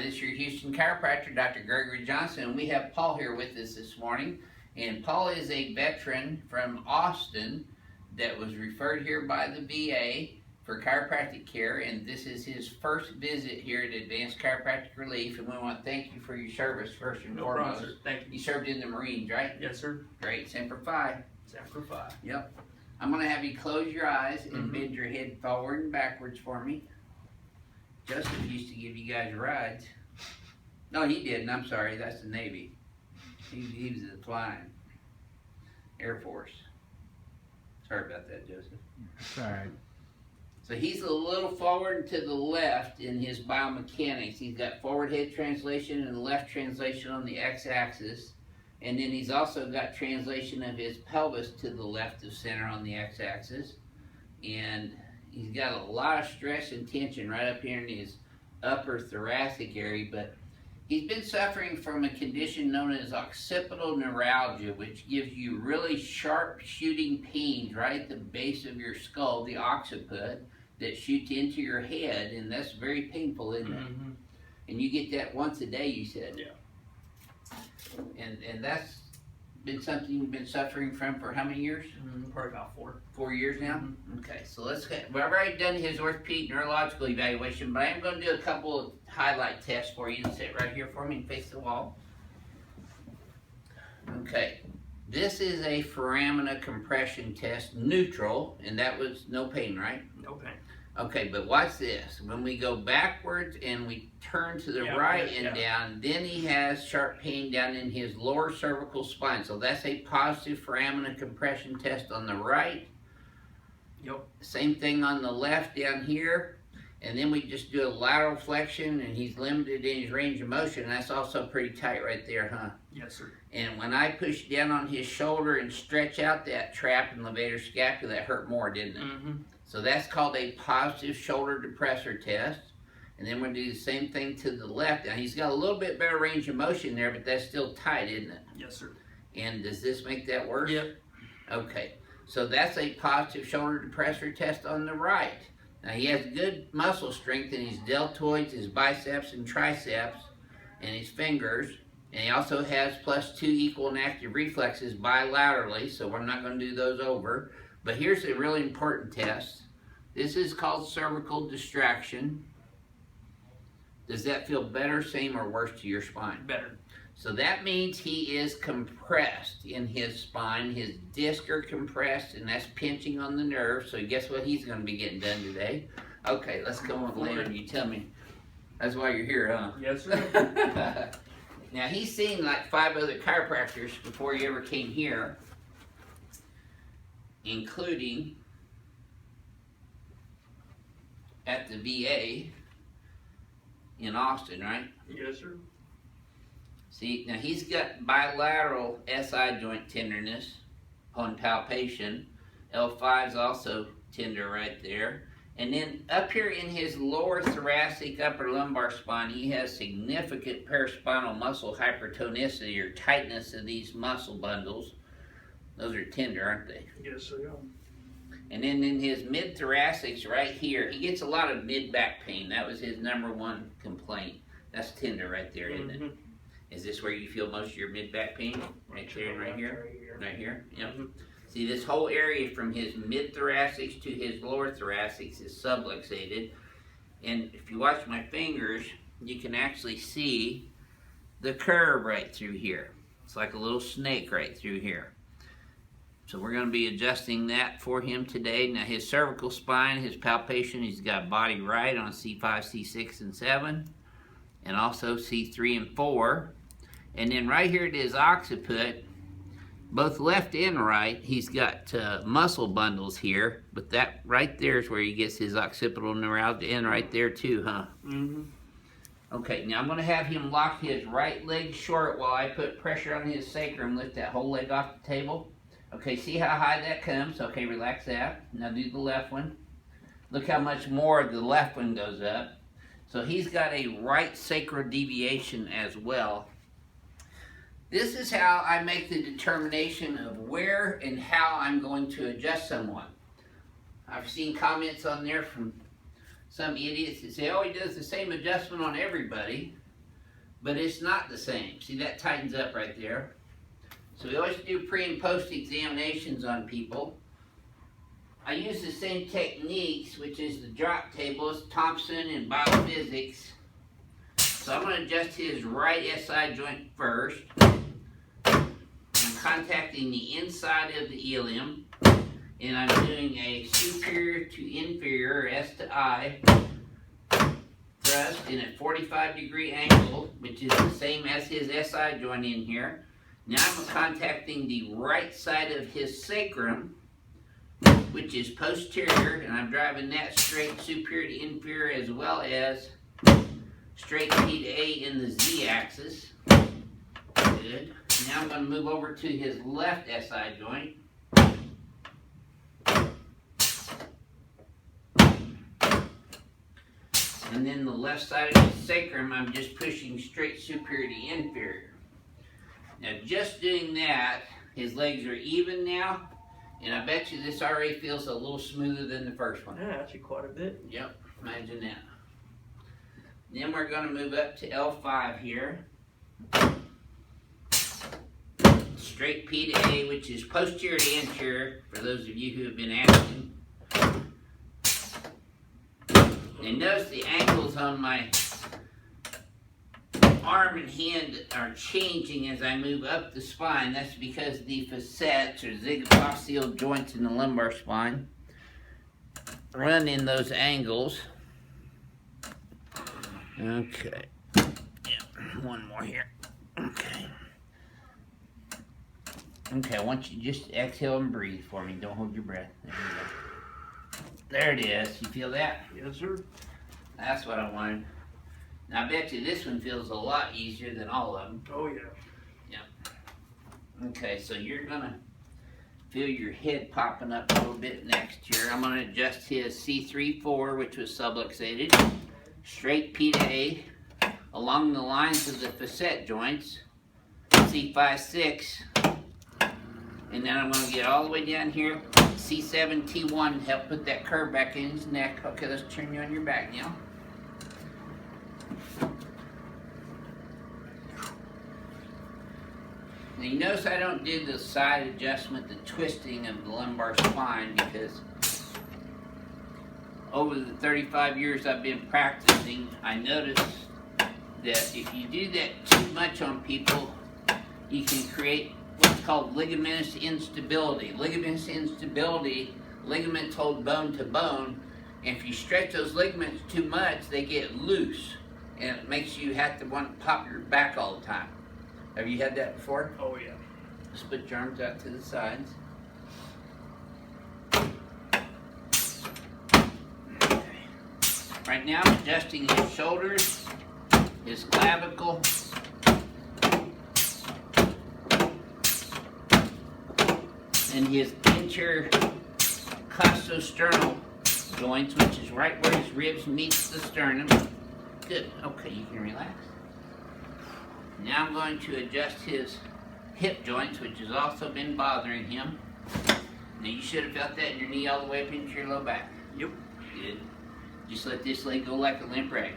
this is your Houston chiropractor, Dr. Gregory Johnson, and we have Paul here with us this morning. And Paul is a veteran from Austin that was referred here by the VA for chiropractic care, and this is his first visit here at Advanced Chiropractic Relief, and we want to thank you for your service first and foremost. Problem, sir. Thank you. You served in the Marines, right? Yes, sir. Great. Semper Fi. Semper Fi. Yep. I'm going to have you close your eyes and bend your head forward and backwards for me. Joseph used to give you guys rides. No, he didn't. I'm sorry. That's the Navy. He was the flying Air Force. Sorry about that, Joseph. It's all right. So he's a little forward to the left in his biomechanics. He's got forward head translation and left translation on the x-axis. And then he's also got translation of his pelvis to the left of center on the x-axis. And he's got a lot of stress and tension right up here in his upper thoracic area, but he's been suffering from a condition known as occipital neuralgia, which gives you really sharp shooting pains right at the base of your skull, the occiput, that shoots into your head, and that's very painful, isn't it? And you get that once a day, you said? Yeah. And that's been something you've been suffering from for how many years? Probably about 4. 4 years now? Okay, so let's get, well, I've already done his orthopedic neurological evaluation, but I am going to do a couple of highlight tests for you. Sit right here for me and face the wall. Okay, this is a foramina compression test, neutral, and that was no pain, right? No pain. Okay, but watch this. When we go backwards and we turn to the right and down, then he has sharp pain down in his lower cervical spine. So that's a positive foramina compression test on the right. Yep. Same thing on the left down here. And then we just do a lateral flexion, and he's limited in his range of motion. That's also pretty tight right there, huh? Yes, sir. And when I pushed down on his shoulder and stretch out that trap and levator scapula, that hurt more, didn't it? So that's called a positive shoulder depressor test. And then we'll do the same thing to the left. Now he's got a little bit better range of motion there, but that's still tight, isn't it? Yes, sir. And does this make that worse? Yep. Okay. So that's a positive shoulder depressor test on the right. Now he has good muscle strength in his deltoids, his biceps and triceps, and his fingers. And he also has +2 equal and active reflexes bilaterally, so we're not going to do those over. But here's a really important test. This is called cervical distraction. Does that feel better, same, or worse to your spine? Better. So that means he is compressed in his spine. His discs are compressed, and that's pinching on the nerve. So guess what he's going to be getting done today? Okay, let's go on later and you tell me. That's why you're here, huh? Yes, sir. Now, he's seen like 5 other chiropractors before he ever came here, including at the VA in Austin, right? Yes, sir. See, now he's got bilateral SI joint tenderness upon palpation. L5 is also tender right there. And then up here in his lower thoracic, upper lumbar spine, he has significant paraspinal muscle hypertonicity, or tightness of these muscle bundles. Those are tender, aren't they? Yes, sir. And then in his mid-thoracics right here, he gets a lot of mid-back pain. That was his #1 complaint. That's tender right there, isn't it? Is this where you feel most of your mid-back pain? Right there and right here? Right here? Yep. See, this whole area from his mid-thoracics to his lower thoracics is subluxated. And if you watch my fingers, you can actually see the curve right through here. It's like a little snake right through here. So we're going to be adjusting that for him today. Now his cervical spine, his palpation, he's got body right on C5, C6, and 7. And also C3 and 4. And then right here at his occiput, both left and right, he's got muscle bundles here, but that right there is where he gets his occipital neuralgia, and right there too, huh? Okay, now I'm going to have him lock his right leg short while I put pressure on his sacrum, lift that whole leg off the table. Okay, see how high that comes? Okay, relax that. Now do the left one. Look how much more the left one goes up. So he's got a right sacral deviation as well. This is how I make the determination of where and how I'm going to adjust someone. I've seen comments on there from some idiots that say, oh, he does the same adjustment on everybody. but it's not the same. See, that tightens up right there. So we always do pre and post examinations on people. I use the same techniques, which is the drop tables, Thompson and BioPhysics. So I'm going to adjust his right SI joint first. I'm contacting the inside of the ilium, and I'm doing a superior to inferior, or S to I, thrust in a 45-degree angle, which is the same as his SI joint in here. Now I'm contacting the right side of his sacrum, which is posterior, and I'm driving that straight superior to inferior, as well as straight P to A in the Z axis. Good. Now I'm going to move over to his left SI joint. And then the left side of his sacrum, I'm just pushing straight superior to inferior. Now just doing that, his legs are even now, and I bet you this already feels a little smoother than the first one. Yeah, actually quite a bit. Yep, imagine that. Then we're going to move up to L5 here. Straight P to A, which is posterior to anterior, for those of you who have been asking. And notice the angles on my arm and hand are changing as I move up the spine. That's because the facets, or zygapophyseal joints in the lumbar spine, run in those angles. Okay. Yeah, one more here. Okay. Okay, I want you to just exhale and breathe for me. Don't hold your breath. There you go. There it is. You feel that? Yes, sir. That's what I wanted. Now I bet you this one feels a lot easier than all of them. Oh, yeah. Okay, so you're gonna feel your head popping up a little bit next here. I'm gonna adjust his C3-4, which was subluxated, straight P to A, along the lines of the facet joints, C5-6, and then I'm gonna get all the way down here, C7-T1, and help put that curve back in his neck. Okay, let's turn you on your back now. Now you notice I don't do the side adjustment, the twisting of the lumbar spine, because over the 35 years I've been practicing, I noticed that if you do that too much on people, you can create what's called ligamentous instability. Ligamentous instability, ligaments hold bone to bone, and if you stretch those ligaments too much, they get loose, and it makes you have to want to pop your back all the time. Have you had that before? Oh, yeah. Just put your arms out to the sides. Okay. Right now I'm adjusting his shoulders, his clavicle, and his anterior costosternal joints, which is right where his ribs meet the sternum. Good. Okay, you can relax. Now I'm going to adjust his hip joints, which has also been bothering him. Now you should have felt that in your knee all the way up into your low back. Yep. Good. Just let this leg go like a limp rag.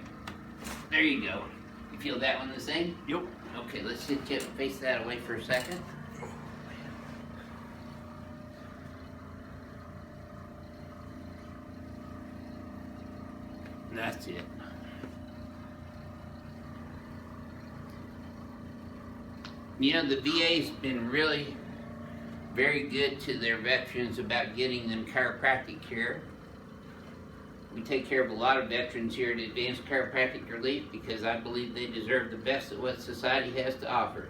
There you go. You feel that one the same? Yep. Okay, let's sit you face that away for a second. That's it. You know, the VA's been really very good to their veterans about getting them chiropractic care. We take care of a lot of veterans here at Advanced Chiropractic Relief because I believe they deserve the best of what society has to offer,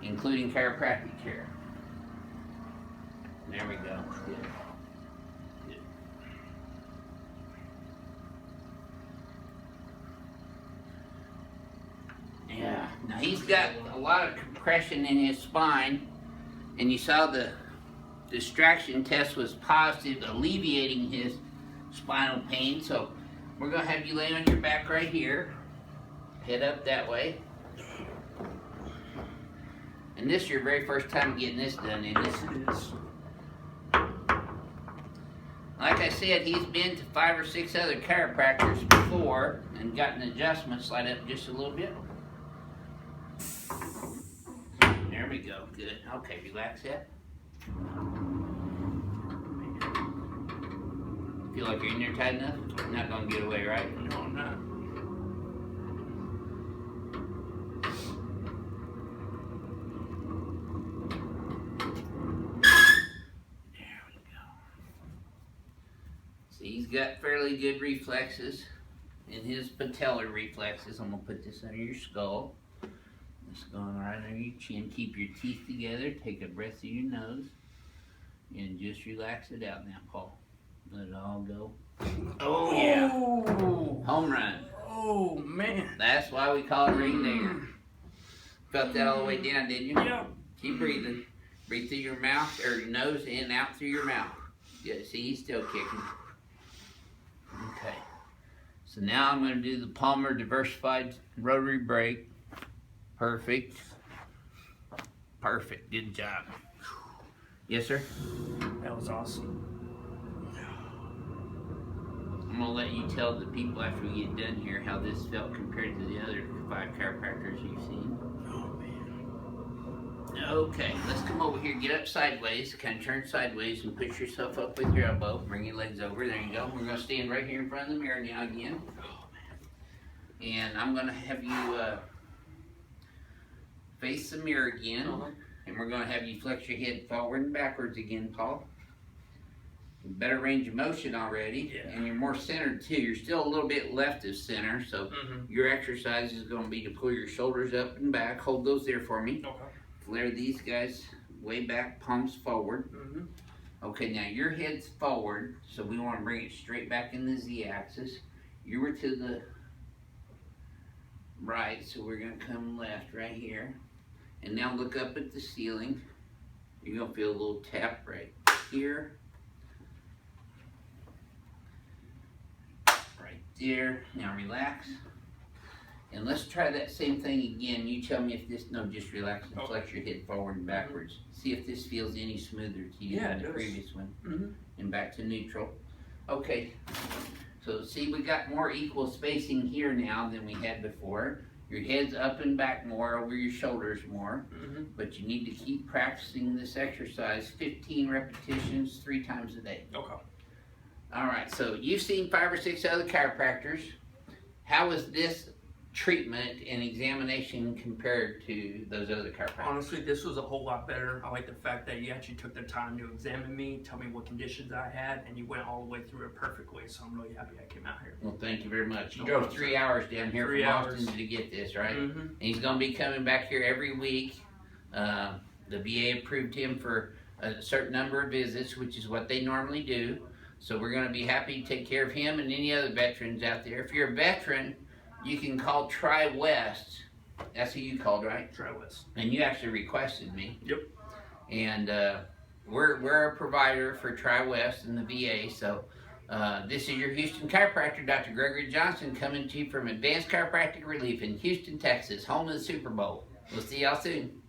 including chiropractic care. There we go. Good. Good. Yeah. Now he's got a lot of compression in his spine, and you saw the distraction test was positive, alleviating his spinal pain. So we're going to have you lay on your back right here, head up that way. And this is your very first time getting this done, isn't it? It is. Like I said, he's been to 5 or 6 other chiropractors before and gotten adjustments. Slide up just a little bit. There we go. Good. Okay, relax that. Feel like you're in there tight enough? Not gonna get away, right? No, I'm not. There we go. See, he's got fairly good reflexes. In his patellar reflexes, I'm gonna put this under your skull. This going right under your chin. Keep your teeth together. Take a breath through your nose. And just relax it out now, Paul. Let it all go. Oh, yeah. Oh, Home run. oh man. That's why we call it ring dinger. Felt that all the way down, didn't you? Yep. Keep breathing. Breathe through your mouth, or your nose, in, out through your mouth. Yeah, see, he's still kicking. Okay. So now I'm going to do the Palmer diversified rotary brake. Perfect. Perfect. Good job. Yes, sir? That was awesome. I'm going to let you tell the people after we get done here how this felt compared to the other 5 chiropractors you've seen. Oh man. Okay, let's come over here. Get up sideways. Kind of turn sideways and push yourself up with your elbow. Bring your legs over. There you go. We're going to stand right here in front of the mirror now again. Oh man. And I'm going to have you face the mirror again. And we're going to have you flex your head forward and backwards again, Paul. Better range of motion already. Yeah. And you're more centered too. You're still a little bit left of center. So your exercise is going to be to pull your shoulders up and back. Hold those there for me. Okay. Flare these guys way back, palms forward. Okay, now your head's forward, so we want to bring it straight back in the Z-axis. You were to the right, so we're going to come left right here. And now look up at the ceiling. You're going to feel a little tap right here. Right there. Now relax. And let's try that same thing again. You tell me if this, no, just relax and flex your head forward and backwards. See if this feels any smoother to you than the previous one. And back to neutral. Okay, so see, we got more equal spacing here now than we had before. Your head's up and back more, over your shoulders more. But you need to keep practicing this exercise, 15 repetitions, 3 times a day. Okay. All right, so you've seen 5 or 6 other chiropractors. How is this treatment and examination compared to those other chiropractors? Honestly, this was a whole lot better. I like the fact that you actually took the time to examine me, tell me what conditions I had, and you went all the way through it perfectly. So I'm really happy I came out here. Well, thank you very much. You No drove problem, 3 sir. hours down here 3 from hours. Austin to get this, right? And he's going to be coming back here every week. The VA approved him for a certain number of visits, which is what they normally do. So we're going to be happy to take care of him and any other veterans out there. If you're a veteran, you can call Tri-West. That's who you called, right? Tri-West. And you actually requested me. Yep. And we're a provider for Tri-West and the VA. So this is your Houston chiropractor, Dr. Gregory Johnson, coming to you from Advanced Chiropractic Relief in Houston, Texas, home of the Super Bowl. We'll see y'all soon.